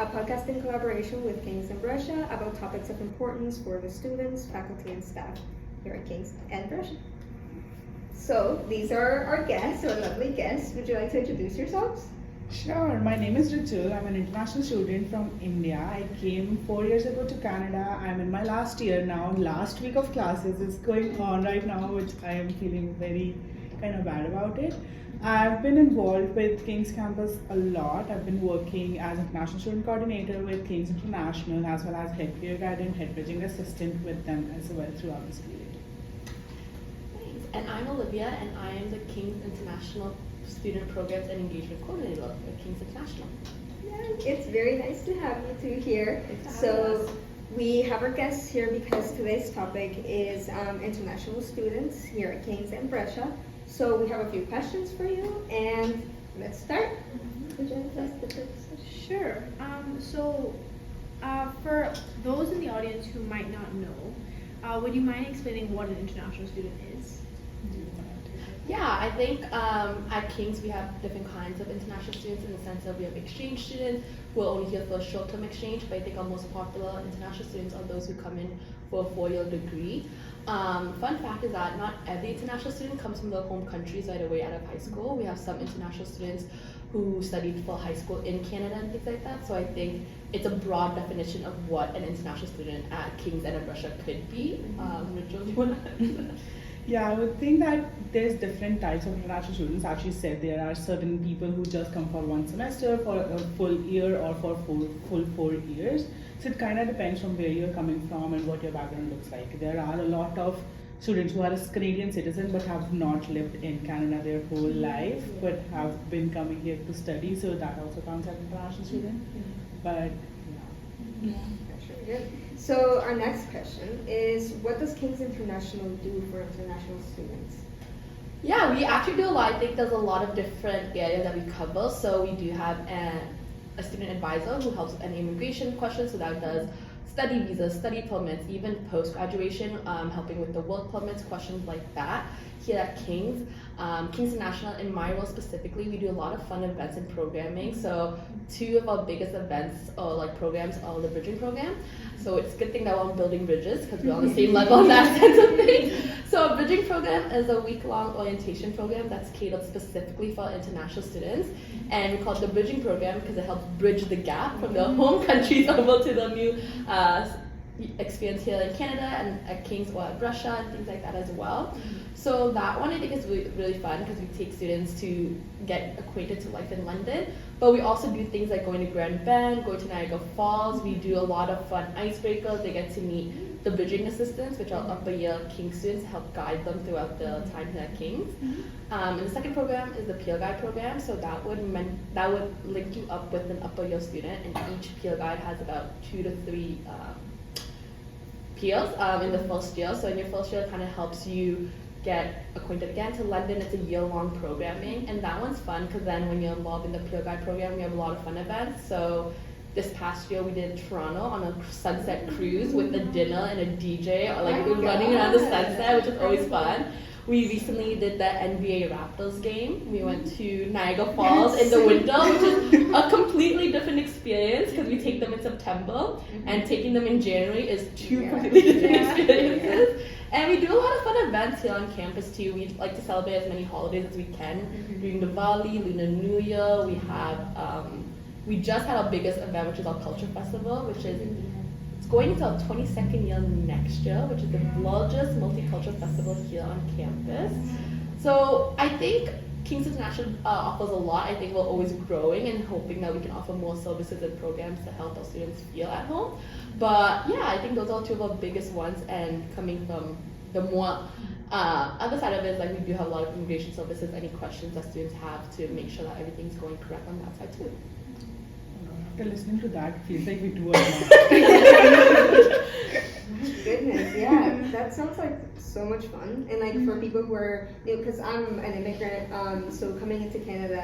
podcast in collaboration with King's and Brescia about topics of importance for the students, faculty, and staff here at King's and Brescia. So these are our guests, our lovely guests. Would you like to introduce yourselves? Sure, my name is Rijul. I'm an international student from India. I came 4 years ago to Canada. I'm in my last year now. Last week of classes is going on right now, which I am feeling very kind of bad about it. I've been involved with King's Campus a lot. I've been working as International Student Coordinator with King's International, as well as Head Peer Guide and Head Bridging Assistant with them as well throughout this period. Thanks. And I'm Olivia, and I am the King's International Student Programs and Engagement Coordinator at King's International. Yeah, it's very nice to have you two here. So we have our guests here because today's topic is international students here at King's and Brescia. So we have a few questions for you, and let's start. Would you like to ask the first? Sure. For those in the audience who might not know, would you mind explaining what an international student is? Yeah, I think at King's we have different kinds of international students in the sense that we have exchange students who are only here for a short-term exchange, but I think our most popular international students are those who come in for a 4-year degree. Fun fact is that not every international student comes from their home countries right away out of high school. We have some international students who studied for high school in Canada and things like that, so I think it's a broad definition of what an international student at King's and Brescia could be. Rijul, do you want to? Yeah, I would think that there's different types of international students. Actually said there are certain people who just come for one semester, for a full year, or for full 4 years. So it kind of depends from where you're coming from and what your background looks like. There are a lot of students who are a Canadian citizen but have not lived in Canada their whole life, but have been coming here to study. So that also counts as international student. But yeah. Good. So our next question is, what does King's International do for international students? Yeah, we actually do a lot. I think there's a lot of different areas that we cover. So we do have a student advisor who helps with any immigration questions. So that does study visas, study permits, even post-graduation, helping with the work permits, questions like that. Here at King's, King's International, in my role specifically, we do a lot of fun events and programming. So 2 of our biggest events or like programs are the bridging program. So it's a good thing that we're building bridges because we're on the same level in that sense of things. So a bridging program is a week-long orientation program that's catered specifically for international students. And we call it the bridging program because it helps bridge the gap from their home countries over to the new experience here in Canada and at King's or at Brescia and things like that as well. So that one I think is really fun because we take students to get acquainted to life in London, but we also do things like going to Grand Bend, going to Niagara Falls. We do a lot of fun icebreakers. They get to meet the bridging assistants, which are upper year King's students, to help guide them throughout the time here at King's. And the second program is the peer guide program. So that would link you up with an upper year student, and each peer guide has about 2 to 3 peers in the first year. So in your first year, it kind of helps you get acquainted again to London. It's a year-long programming, and that one's fun because then when you're involved in the peer guide program, we have a lot of fun events. So this past year we did Toronto on a sunset cruise with a dinner and a DJ, or like running around the sunset, which is always fun. We recently did the NBA Raptors game. We went to Niagara Falls in the winter, which is a completely different experience because we take them in September, and taking them in January is 2 completely different experiences. And we do a lot of fun events here on campus too. We like to celebrate as many holidays as we can. During Diwali, Lunar New Year, we have, we just had our biggest event, which is our Culture Festival, which is going into our 22nd year next year, which is the largest multicultural festival here on campus. So I think King's International offers a lot. I think we're always growing and hoping that we can offer more services and programs to help our students feel at home. But yeah, I think those are 2 of our biggest ones, and coming from the more other side of it is like we do have a lot of immigration services, any questions that students have to make sure that everything's going correct on that side too. After listening to that, it feels like we do a lot. Goodness, yeah, that sounds like so much fun. And like for people who are, because I'm an immigrant, so coming into Canada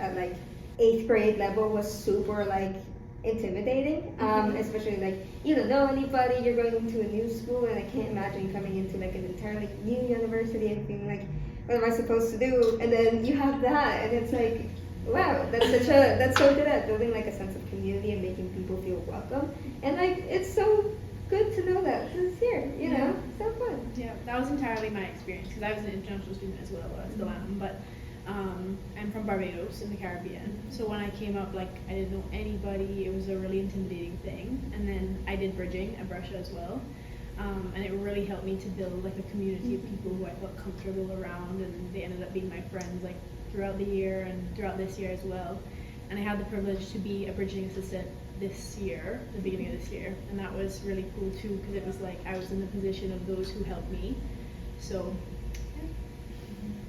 at like 8th grade level was super like intimidating, especially like you don't know anybody, you're going to a new school, and I can't imagine coming into like an entirely new university and feeling like, what am I supposed to do? And then you have that, and it's like Wow, that's so good at building like a sense of community and making people feel welcome. And like it's so good to know that this is here, you know, so fun. Yeah, that was entirely my experience because I was an international student as well. I still am, but I'm from Barbados in the Caribbean. So when I came up, like I didn't know anybody. It was a really intimidating thing. And then I did bridging at Brescia as well. And it really helped me to build like a community of people who I felt comfortable around, and they ended up being my friends like throughout the year and throughout this year as well. And I had the privilege to be a bridging assistant this year, the beginning of this year, and that was really cool too because it was like I was in the position of those who helped me. So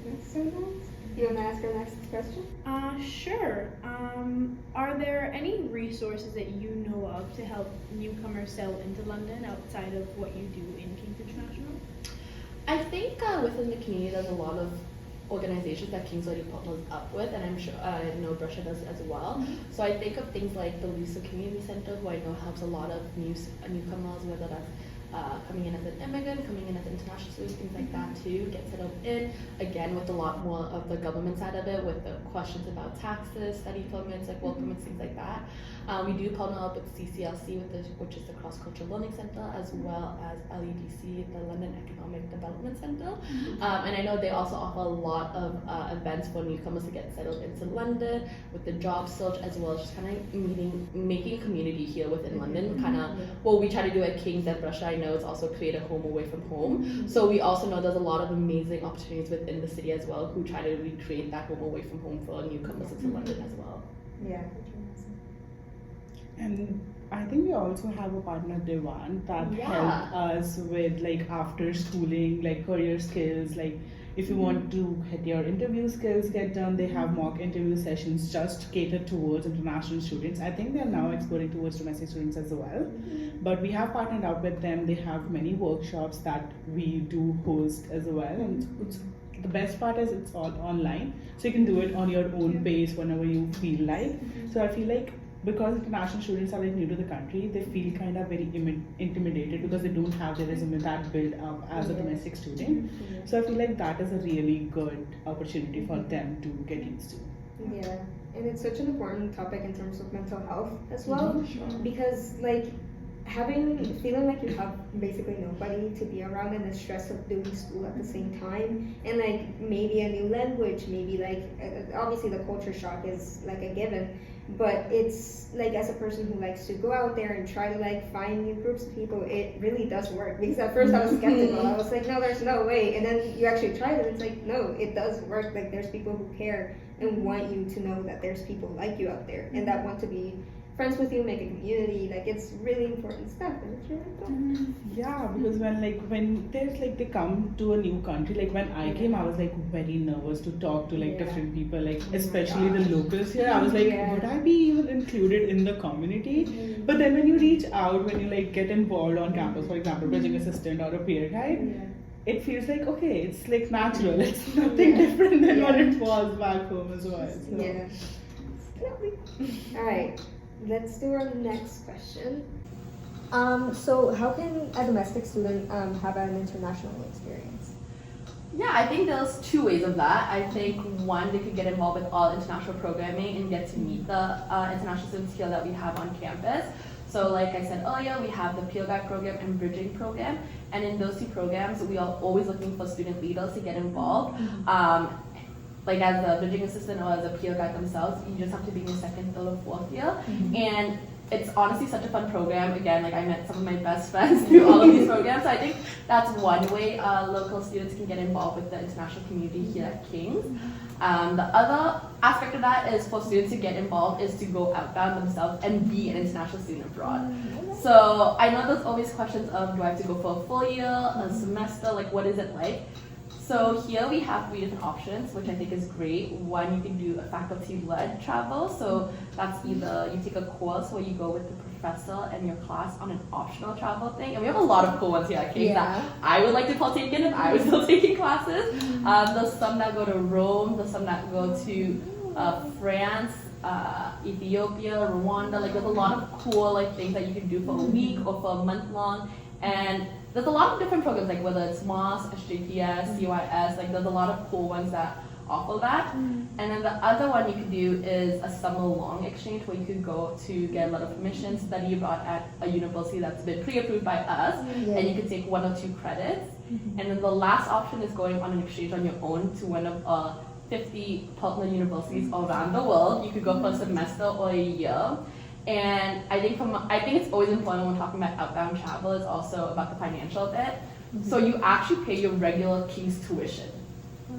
That's so nice. You want to ask our next question? sure. Are there any resources that you know of to help newcomers settle into London outside of what you do in King's International? I think within the community there's a lot of organizations that King's already partners up with, and I'm sure I know Brescia does as well. So I think of things like the Lisa Community Center, who I know helps a lot of newcomers, whether that's coming in as an immigrant, coming in as an international student, things like that too, get settled in. Again, with a lot more of the government side of it, with the questions about taxes, study permits, like work permits, things like that. We do partner up with CCLC, which is the Cross Cultural Learning Center, as well as LEDC, the London Economic Development Center. And I know they also offer a lot of events for newcomers to get settled into London, with the job search, as well as just kind of making community here within London. Kind of what we try to do at King's and Brescia, I know, is also create a home away from home. So we also know there's a lot of amazing opportunities within the city as well, who try to recreate that home away from home for newcomers into London as well. Yeah. And I think we also have a partner, Devan, that helped us with like after schooling, like career skills. Like if you want to get your interview skills get done, they have mock interview sessions just catered towards international students. I think they're now exploring towards domestic students as well. But we have partnered up with them. They have many workshops that we do host as well. And the best part is it's all online. So you can do it on your own pace whenever you feel like. So I feel like because international students are like new to the country, they feel kind of very intimidated because they don't have their resume that built up as a domestic student. So I feel like that is a really good opportunity for them to get used to. Yeah, and it's such an important topic in terms of mental health as well, because like feeling like you have basically nobody to be around, and the stress of doing school at the same time, and like maybe a new language, maybe like obviously the culture shock is like a given, but it's like as a person who likes to go out there and try to like find new groups of people, it really does work. Because at first I was skeptical. I was like, no, there's no way. And then you actually try it, and it's like, no, it does work. Like there's people who care and want you to know that there's people like you out there and that want to be friends with you, make a community. Like it's really important stuff, and it's really cool. Yeah, because when there's like they come to a new country, like when I came, I was like very nervous to talk to like different people, like especially the locals here. I was like, would I be even included in the community? But then when you reach out, when you like get involved on campus, for example, bridging assistant or a peer guide, it feels like okay, it's like natural. It's nothing different than what it was back home as well. So. Yeah. All right. Let's do our next question. So how can a domestic student have an international experience? Yeah, I think there's two ways of that. I think one, they could get involved with all international programming and get to meet the international students here that we have on campus. So like I said earlier, we have the Peer Guide program and Bridging program. And in those two programs, we are always looking for student leaders to get involved. Like as a bridging assistant or as a peer guide themselves, you just have to be in your second, third, or fourth year. And it's honestly such a fun program. Again, like I met some of my best friends through all of these programs. So I think that's one way local students can get involved with the international community here at King's. The other aspect of that is for students to get involved is to go outbound themselves and be an international student abroad. So I know there's always questions of, do I have to go for a full year, a semester, like what is it like? So here we have 3 different options, which I think is great. One, you can do a faculty-led travel. So that's either you take a course where you go with the professor and your class on an optional travel thing. And we have a lot of cool ones here at King's that I would like to partake in if I was still taking classes. There's some that go to Rome, there's some that go to France, Ethiopia, Rwanda. Like there's a lot of cool like things that you can do for a week or for a month long. And there's a lot of different programs, like whether it's MOS, SJPS, CYS, like there's a lot of cool ones that offer that. And then the other one you could do is a summer-long exchange where you could go to get a lot of permission, study abroad at a university that's been pre-approved by us, and you could take 1 or 2 credits. And then the last option is going on an exchange on your own to one of 50 partner universities around the world. You could go for a semester or a year. And I think it's always important when we're talking about outbound travel is also about the financial bit. So you actually pay your regular King's tuition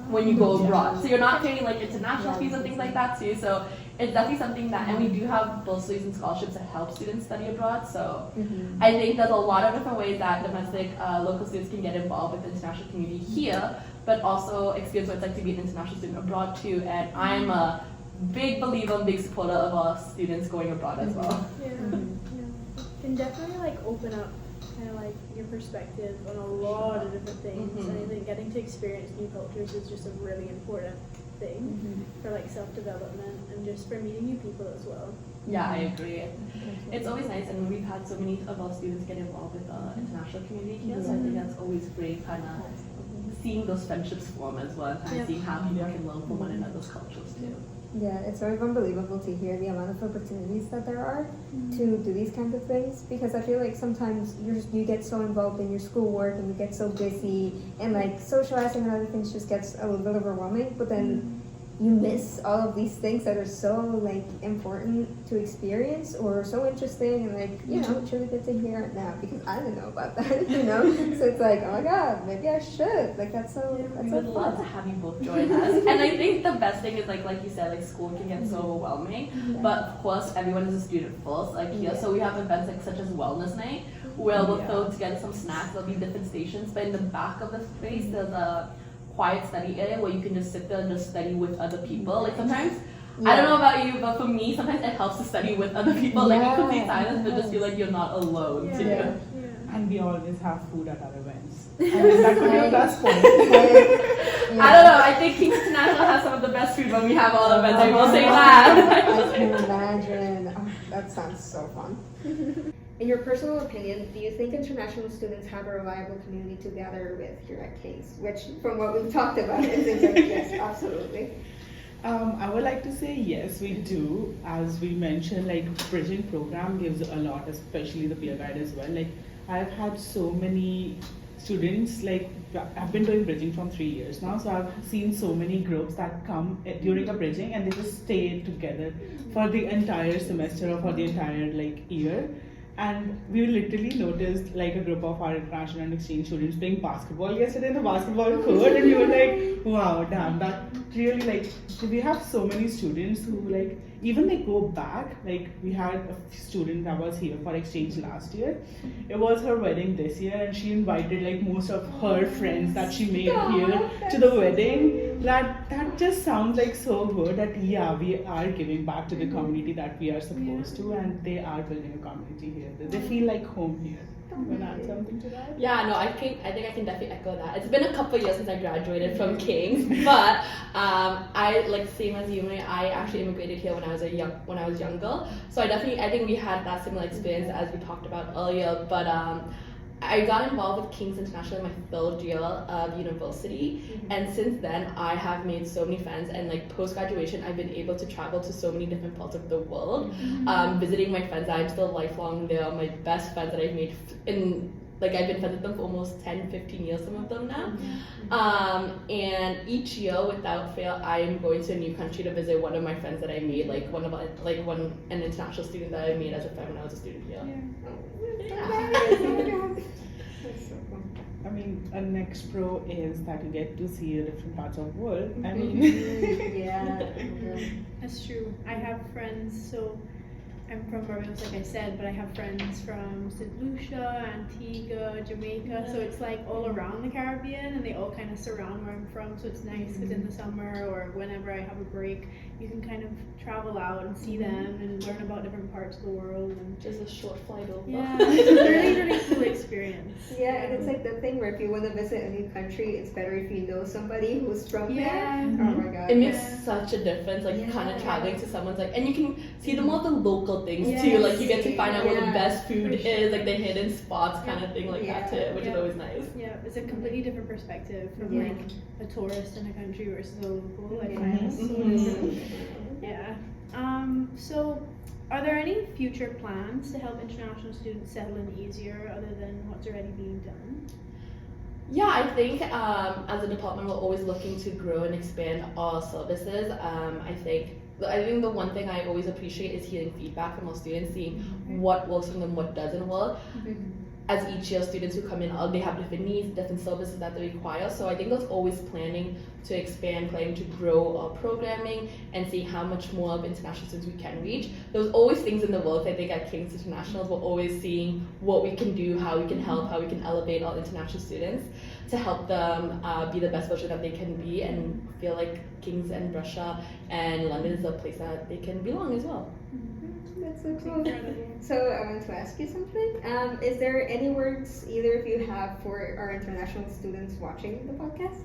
when you go abroad. So you're not paying like international fees and things like that too. So it's definitely something that, and we do have bursaries and scholarships that help students study abroad. So I think there's a lot of different ways that domestic local students can get involved with the international community here, but also experience what it's like to be an international student abroad too. And I'm a big believer and big supporter of our students going abroad as well. Can definitely like open up kind of like your perspective on a lot of different things. And I think getting to experience new cultures is just a really important thing for like self-development and just for meeting new people as well. Yeah, I agree. It's always nice, and we've had so many of our students get involved with the international community here, so I think that's always great, kind of seeing those friendships form as well, and seeing how people can learn from one another's cultures too. Yeah, it's sort of unbelievable to hear the amount of opportunities that there are to do these kinds of things, because I feel like sometimes you get so involved in your schoolwork and you get so busy, and like socializing and other things just gets a little bit overwhelming, but then you miss all of these things that are so like important to experience or so interesting, and like, you know, it's really good to hear it now because I didn't know about that, you know. So it's like, oh my god, maybe I should. Like that's so we would love to have you both join us. And I think the best thing is like you said, like school can get so overwhelming, but of course everyone is a student first, like here. So we have events like such as Wellness Night where we'll throw together some snacks. There'll be different stations, but in the back of the space there's a quiet study area where you can just sit there and just study with other people. Like sometimes, I don't know about you, but for me, sometimes it helps to study with other people. Like you complete silence, but just feel like you're not alone too. And we always have food at our events. I mean, that could be a plus point. I don't know, I think King's International has some of the best food when we have all events, I will say that. I can imagine. Oh, that sounds so fun. In your personal opinion, do you think international students have a reliable community to gather with here at King's? Which, from what we've talked about, it seems like yes, absolutely. I would like to say yes, we do. As we mentioned, like bridging program gives a lot, especially the peer guide as well. Like I've had so many students, like I've been doing bridging from 3 years now, so I've seen so many groups that come during a bridging and they just stay together for the entire semester or for the entire like year. And we literally noticed like a group of our international and exchange students playing basketball yesterday in the basketball court, and we were like, wow, damn, that really like, we have so many students who like, even they go back, like we had a student that was here for exchange last year. It was her wedding this year and she invited like most of her friends that she made here to the wedding. That just sounds like so good that yeah, we are giving back to the community that we are supposed to, and they are building a community here. They feel like home here. You want to add something to that? Yeah, no, I think I can definitely echo that. It's been a couple of years since I graduated from King's, but I like same as you, I actually immigrated here when I was younger. So I think we had that similar experience as we talked about earlier. But I got involved with King's International in my 3rd year of university, and since then I have made so many friends, and like post-graduation I've been able to travel to so many different parts of the world, visiting my friends. I'm still lifelong. They are my best friends that I've made I've been friends with them for almost 10-15 years, some of them now. And each year without fail I'm going to a new country to visit one of my friends that I made, an international student that I made as a friend when I was a student here. That's so fun. I mean, a next pro is that you get to see different parts of the world. I mean, yeah. That's true. I have friends, so I'm from Barbados, like I said, but I have friends from St. Lucia, Antigua, Jamaica, so it's like all around the Caribbean, and they all kind of surround where I'm from, so it's nice because in the summer or whenever I have a break, you can kind of travel out and see them and learn about different parts of the world. And just a short flight over. Yeah, it's a really, really cool experience. Yeah, and it's like the thing where if you want to visit a new country, it's better if you know somebody who's from there. Oh my god. It makes such a difference, like kind of traveling to someone's and you can see the more the local little things Yes. too. Like you get to find out where the Yeah, best food for is, sure. like the hidden spots kind of thing like Yeah. that too, which is Yeah. always nice. Yeah, it's a completely different perspective from Yeah. like a tourist in a country versus a local. I Yeah. find. Mhm. Yeah. So, are there any future plans to help international students settle in easier other than what's already being done? Yeah, I think as a department we're always looking to grow and expand our services. I think the one thing I always appreciate is hearing feedback from our students, seeing what works for them, what doesn't work. As each year, students who come in, they have different needs, different services that they require. So I think there's always planning to expand, planning to grow our programming, and seeing how much more of international students we can reach. There's always things in the works. I think at King's Internationals, we're always seeing what we can do, how we can help, how we can elevate our international students to help them be the best version that they can be, and feel like King's and Brescia and London is a place that they can belong as well. That's so cool. So I want to ask you something. Is there any words either of you have for our international students watching the podcast?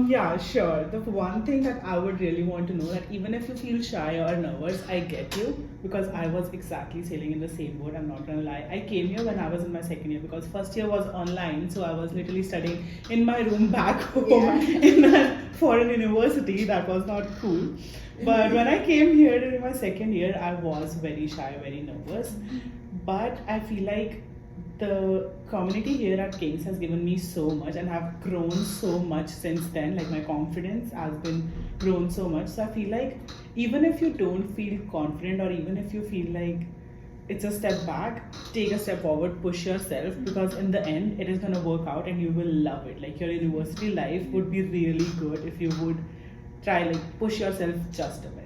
Yeah, sure. The one thing that I would really want to know, that even if you feel shy or nervous, I get you, because I was exactly sailing in the same boat. I'm not gonna lie. I came here when I was in my second year, because first year was online, so I was literally studying in my room back home in a foreign university. That was not cool. But when I came here in my second year, I was very shy, very nervous. But I feel like the community here at King's has given me so much, and I've grown so much since then. Like my confidence has been grown so much. So I feel like even if you don't feel confident, or even if you feel like it's a step back, take a step forward, push yourself, because in the end it is gonna work out and you will love it. Like your university life would be really good if you would try, like, push yourself just a bit.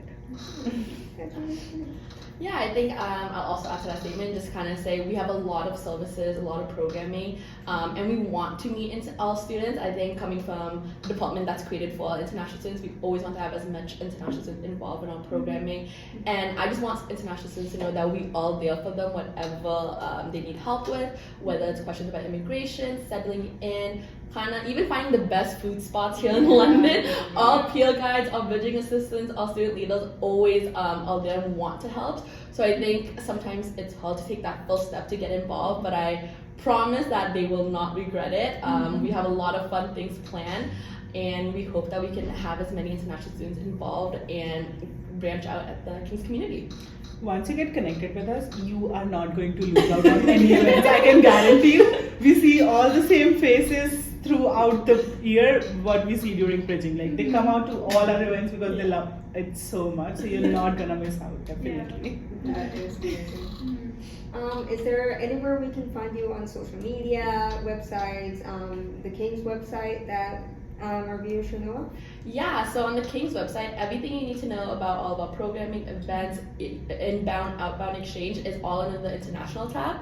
Yeah, I think I'll also add to that statement, just kind of say we have a lot of services, a lot of programming, and we want to meet our students. I think coming from a department that's created for international students, we always want to have as much international students involved in our programming. And I just want international students to know that we are there for them, whatever they need help with, whether it's questions about immigration, settling in, kind of even finding the best food spots here in London. Our peer guides, our bridging assistants, our student leaders always are there and want to help. So I think sometimes it's hard to take that first step to get involved, but I promise that they will not regret it. We have a lot of fun things planned, and we hope that we can have as many international students involved and branch out at the King's community. Once you get connected with us, you are not going to lose out on any events. I can guarantee you. We see all the same faces throughout the year what we see during bridging. Like they come out to all our events because they love it so much. So you're not gonna miss out, definitely. That is amazing. Is there anywhere we can find you on social media, websites, the King's website that our viewers should know of? Yeah, so on the King's website, everything you need to know about all of our programming, events, inbound, outbound exchange is all under the international tab.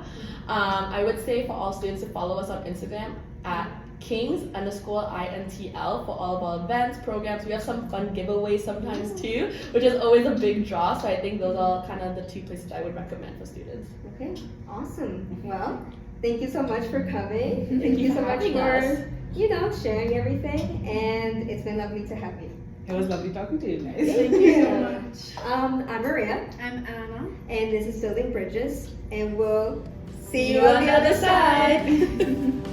I would say for all students to follow us on Instagram at Kings_INTL for all of our events, programs. We have some fun giveaways sometimes too, which is always a big draw. So I think those are kind of the two places I would recommend for students. Okay, awesome. Well, thank you so much for coming. Thank you you so for much having for us. sharing everything, and it's been lovely to have you. It was lovely talking to you guys. Thank you so much. I'm Maria, I'm Anna. and this is Building Bridges, and we'll see See you you on the other side. side.